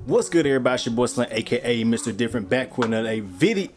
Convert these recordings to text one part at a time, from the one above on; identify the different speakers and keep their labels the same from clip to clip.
Speaker 1: What's good, everybody? It's your boy Slim, aka Mr. Different, back with another video.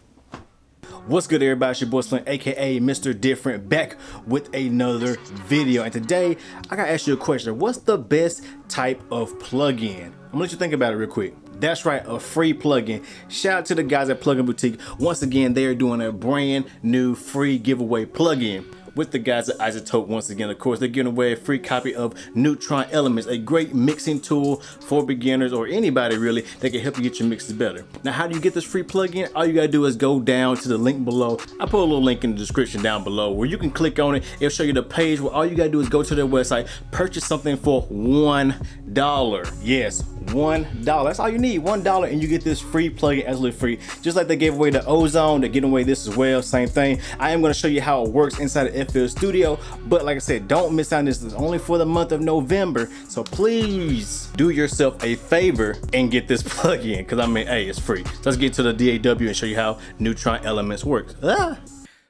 Speaker 1: What's good, everybody? It's your boy Slim, aka Mr. Different, back with another video. And today I gotta ask you a question. What's the best type of plugin? I'm gonna let you think about it real quick. That's right, a free plugin. Shout out to the guys at Plugin Boutique. Once again, they're doing a brand new free giveaway plugin with the guys at IZotope. Once again, of course, they're giving away a free copy of Neutron Elements, a great mixing tool for beginners or anybody really that can help you get your mixes better. Now, how do you get this free plugin? All you gotta do is go down to the link below. I put a little link in the description down below where you can click on it. It'll show you the page where all you gotta do is go to their website, purchase something for $1. Yes, $1. That's all you need, $1, and you get this free plugin absolutely free. Just like they gave away the Ozone, they're giving away this as well, same thing. I am gonna show you how it works inside of FL Studio, but like I said, don't miss out. This is only for the month of November, so please do yourself a favor and get this plugin, because I mean, hey, it's free. So let's get to the DAW and show you how Neutron Elements works.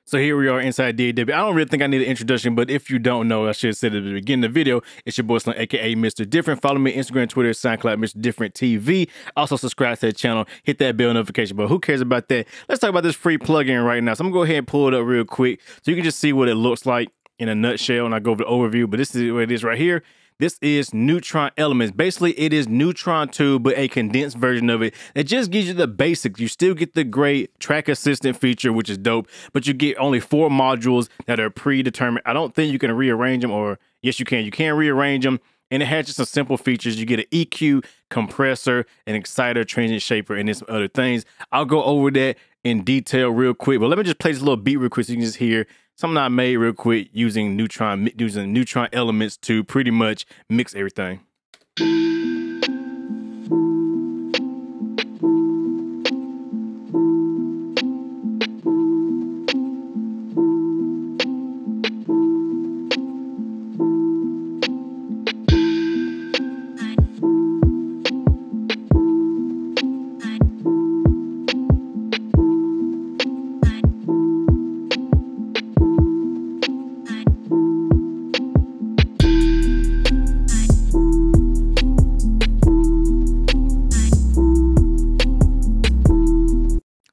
Speaker 1: So here we are inside DAW. I don't really think I need an introduction, but if you don't know, I should have said at the beginning of the video, it's your boy Slim, aka Mr. Different. Follow me on Instagram, Twitter, SoundCloud, MrDifferentTV. Also subscribe to the channel, hit that bell notification, but who cares about that? Let's talk about this free plugin right now. So I'm gonna go ahead and pull it up real quick so you can just see what it looks like in a nutshell, and I'll go over the overview, but this is what it is right here. This is Neutron Elements. Basically, it is Neutron 2, but a condensed version of it. It just gives you the basics. You still get the great track assistant feature, which is dope, but you get only 4 modules that are predetermined. I don't think you can rearrange them, or yes, you can. You can rearrange them, and it has just some simple features. You get an EQ, compressor, an exciter, transient shaper, and some other things. I'll go over that in detail real quick, but let me just play this little beat real quick so you can just hear something I made real quick using Neutron Elements to pretty much mix everything.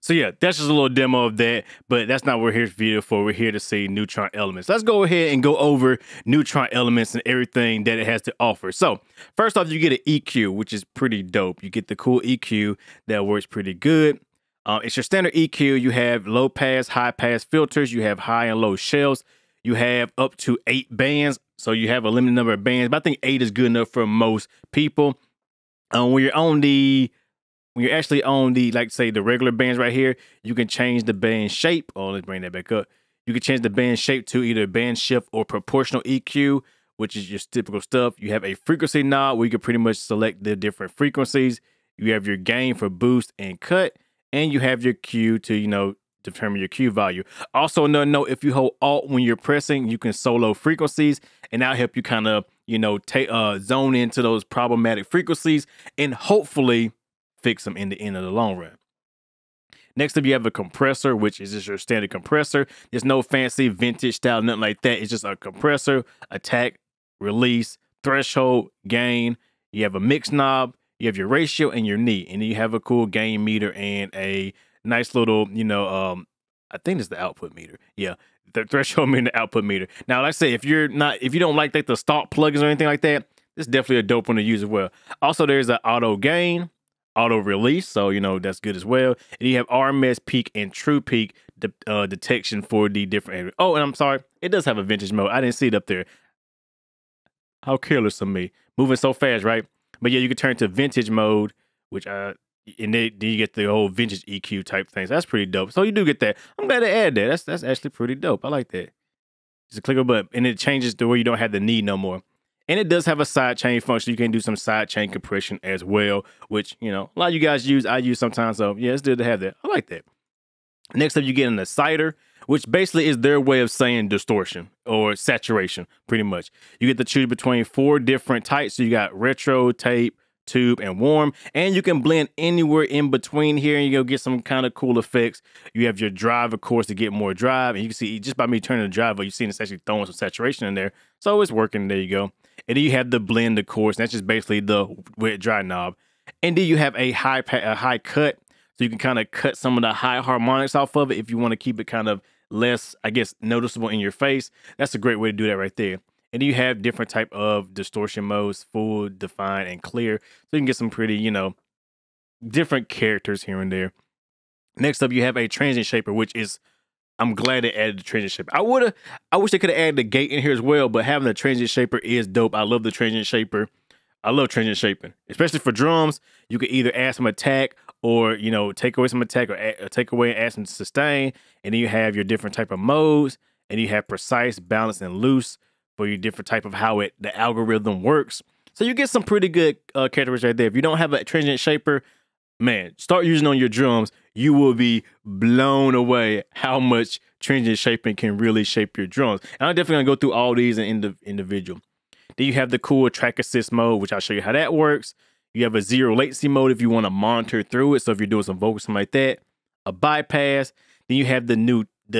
Speaker 1: So yeah, that's just a little demo of that, but that's not what we're here for video for. We're here to see Neutron Elements. Let's go ahead and go over Neutron Elements and everything that it has to offer. So first off, you get an EQ, which is pretty dope. You get the cool EQ that works pretty good. It's your standard EQ. You have low pass, high pass filters. You have high and low shells. You have up to 8 bands. So you have a limited number of bands, but I think 8 is good enough for most people. When you're actually on the, like say the regular bands right here, you can change the band shape. Oh, let's bring that back up. You can change the band shape to either band shift or proportional EQ, which is your typical stuff. You have a frequency knob where you can pretty much select the different frequencies. You have your gain for boost and cut, and you have your Q to, you know, determine your Q value. Also, another note, if you hold Alt when you're pressing, you can solo frequencies, and that'll help you kind of, you know, zone into those problematic frequencies and hopefully fix them in the end of the long run. Next up, you have a compressor, which is just your standard compressor. There's no fancy vintage style, nothing like that. It's just a compressor, attack, release, threshold, gain. You have a mix knob, you have your ratio and your knee, and then you have a cool gain meter and a nice little, you know, I think it's the output meter. Yeah, the threshold meter and the output meter. Now, like I say, if you don't like the stock plugins or anything like that, this is definitely a dope one to use as well. Also, there's an auto gain, auto release, so you know that's good as well. And you have RMS peak and true peak detection for the different areas. Oh, and I'm sorry, it does have a vintage mode. I didn't see it up there. How careless of me, moving so fast, right? But yeah, you can turn to vintage mode, which and then you get the whole vintage EQ type things. That's pretty dope. So you do get that. I'm glad to add that. That's actually pretty dope. I like that. Just click a button, and it changes to where you don't have the need no more. And it does have a side chain function. You can do some side chain compression as well, which, you know, a lot of you guys use. I use sometimes. So yeah, it's good to have that. I like that. Next up, you get an exciter, which basically is their way of saying distortion or saturation, pretty much. You get to choose between 4 different types. So you got retro, tape, tube, and warm, and you can blend anywhere in between here and you'll get some kind of cool effects. You have your drive, of course, to get more drive, and you can see just by me turning the drive, you see it's actually throwing some saturation in there, so it's working. There you go. And then you have the blend, of course, and that's just basically the wet dry knob. And then you have a high cut, so you can kind of cut some of the high harmonics off of it if you want to keep it kind of less, I guess, noticeable in your face. That's a great way to do that right there. And then you have different type of distortion modes, full, define, and clear. So you can get some pretty, you know, different characters here and there. Next up, you have a transient shaper, which is, I'm glad they added the transient shaper. I wish they could have added the gate in here as well, but having the transient shaper is dope. I love the transient shaper. I love transient shaping, especially for drums. You can either add some attack or, you know, take away some attack, or take away and add some sustain. And then you have your different type of modes, and you have precise, balanced, and loose for your different type of how the algorithm works. So you get some pretty good characteristics right there. If you don't have a transient shaper, man, start using on your drums. You will be blown away how much transient shaping can really shape your drums. And I'm definitely gonna go through all these in individual. Then you have the cool track assist mode, which I'll show you how that works. You have a zero latency mode if you want to monitor through it. So if you're doing some vocals, something like that, a bypass. Then you have the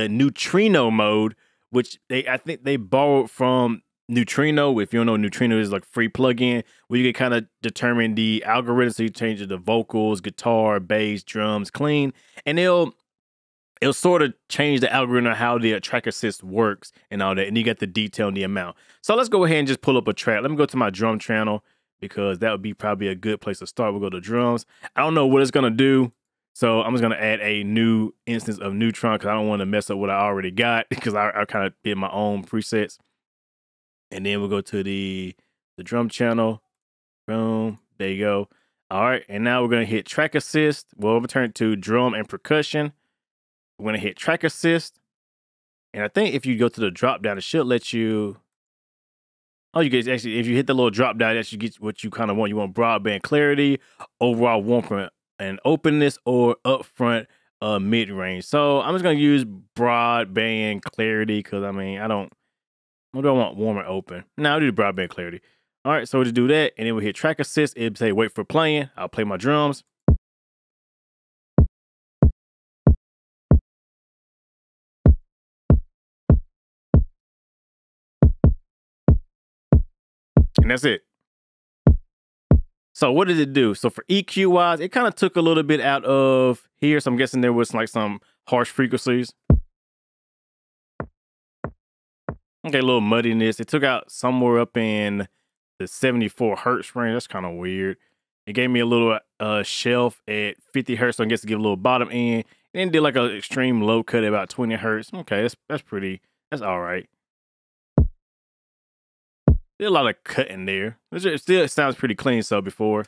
Speaker 1: neutrino mode, which I think they borrowed from Neutrino. If you don't know, Neutrino is like free plugin where you can kind of determine the algorithm. So you change the vocals, guitar, bass, drums, clean, and it'll sort of change the algorithm of how the track assist works and all that. And you got the detail and the amount. So let's go ahead and just pull up a track. Let me go to my drum channel because that would be probably a good place to start. We'll go to drums. I don't know what it's gonna do, so I'm just gonna add a new instance of Neutron because I don't want to mess up what I already got because I kind of did my own presets. And then we'll go to the drum channel. Boom. There you go. All right. And now we're going to hit track assist. We'll return to drum and percussion. We're going to hit track assist. And I think if you go to the drop down, it should let you. Oh, you guys actually, if you hit the little drop down, that should get what you kind of want. You want broadband clarity, overall warmth and openness, or upfront mid range. So I'm just going to use broadband clarity because I mean, what do I want? Warm or open? No, I'll do the broadband clarity. All right, so we'll just do that, and then we'll hit track assist. It'll say wait for playing. I'll play my drums. And that's it. So what did it do? So for EQ wise, it kind of took a little bit out of here. So I'm guessing there was like some harsh frequencies. Okay, a little muddiness. It took out somewhere up in the 74 hertz range. That's kind of weird. It gave me a little shelf at 50 hertz, so I guess to give a little bottom end. And then did like an extreme low cut at about 20 hertz. Okay, that's all right. Did a lot of cutting there. It still sounds pretty clean, so before.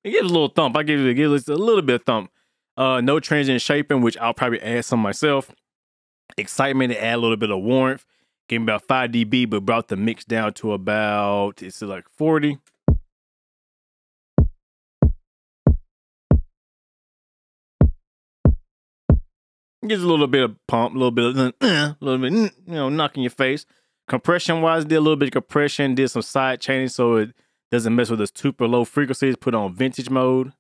Speaker 1: It gives a little thump. I give it a little bit of thump. No transient shaping, which I'll probably add some myself. Excitement to add a little bit of warmth. Gave me about 5 dB, but brought the mix down to about, it's like 40. Gives a little bit of pump, a little bit of, knock in your face. Compression wise, did a little bit of compression, did some side chaining so it doesn't mess with the super low frequencies. Put on vintage mode.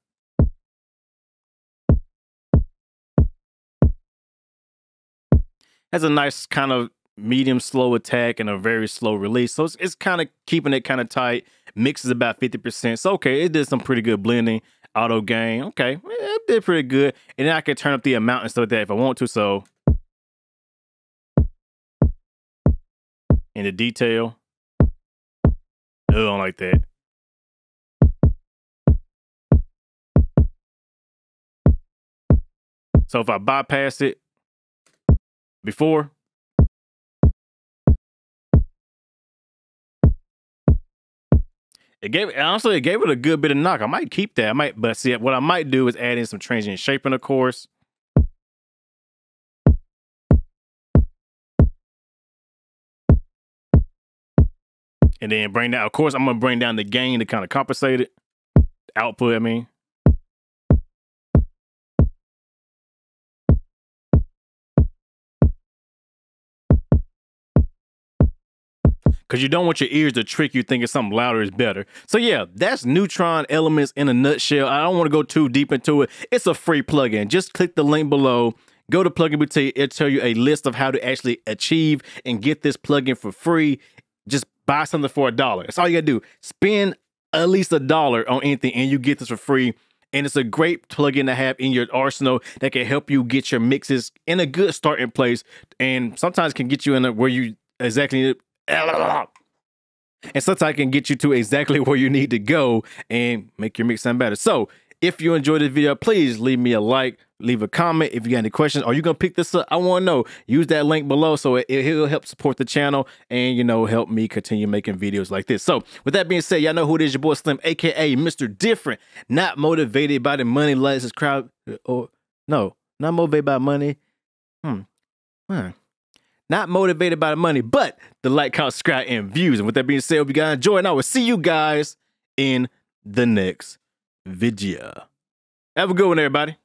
Speaker 1: Has a nice kind of medium slow attack and a very slow release. So it's kind of keeping it kind of tight. Mix is about 50%. So okay, it did some pretty good blending. Auto gain. Okay, it did pretty good. And then I can turn up the amount and stuff like that if I want to. So in the detail. I don't like that. So if I bypass it before, it gave it a good bit of knock. I might keep that. But see, what I might do is add in some transient shaping, of course. And then bring down, of course, I'm gonna bring down the gain to kind of compensate it. Output, I mean. Because you don't want your ears to trick you thinking something louder is better. So yeah, that's Neutron Elements in a nutshell. I don't want to go too deep into it. It's a free plugin. Just click the link below. Go to Plugin Boutique. It'll tell you a list of how to actually achieve and get this plugin for free. Just buy something for $1. That's all you gotta do. Spend at least $1 on anything and you get this for free. And it's a great plugin to have in your arsenal that can help you get your mixes in a good starting place. And sometimes can get you in where you exactly, and sometimes can get you to exactly where you need to go and make your mix sound better. So if you enjoyed this video, please leave me a like, leave a comment. If you got any questions, are you gonna pick this up? I wanna know. Use that link below so it'll help support the channel and, you know, help me continue making videos like this. So with that being said, y'all know who it is, your boy Slim, AKA Mr. Different. Not motivated by the money, like, subscribe, or no, not motivated by money. Not motivated by the money, but the like, comment, subscribe, and views. And with that being said, hope you guys enjoy, and I will see you guys in the next video. Have a good one, everybody.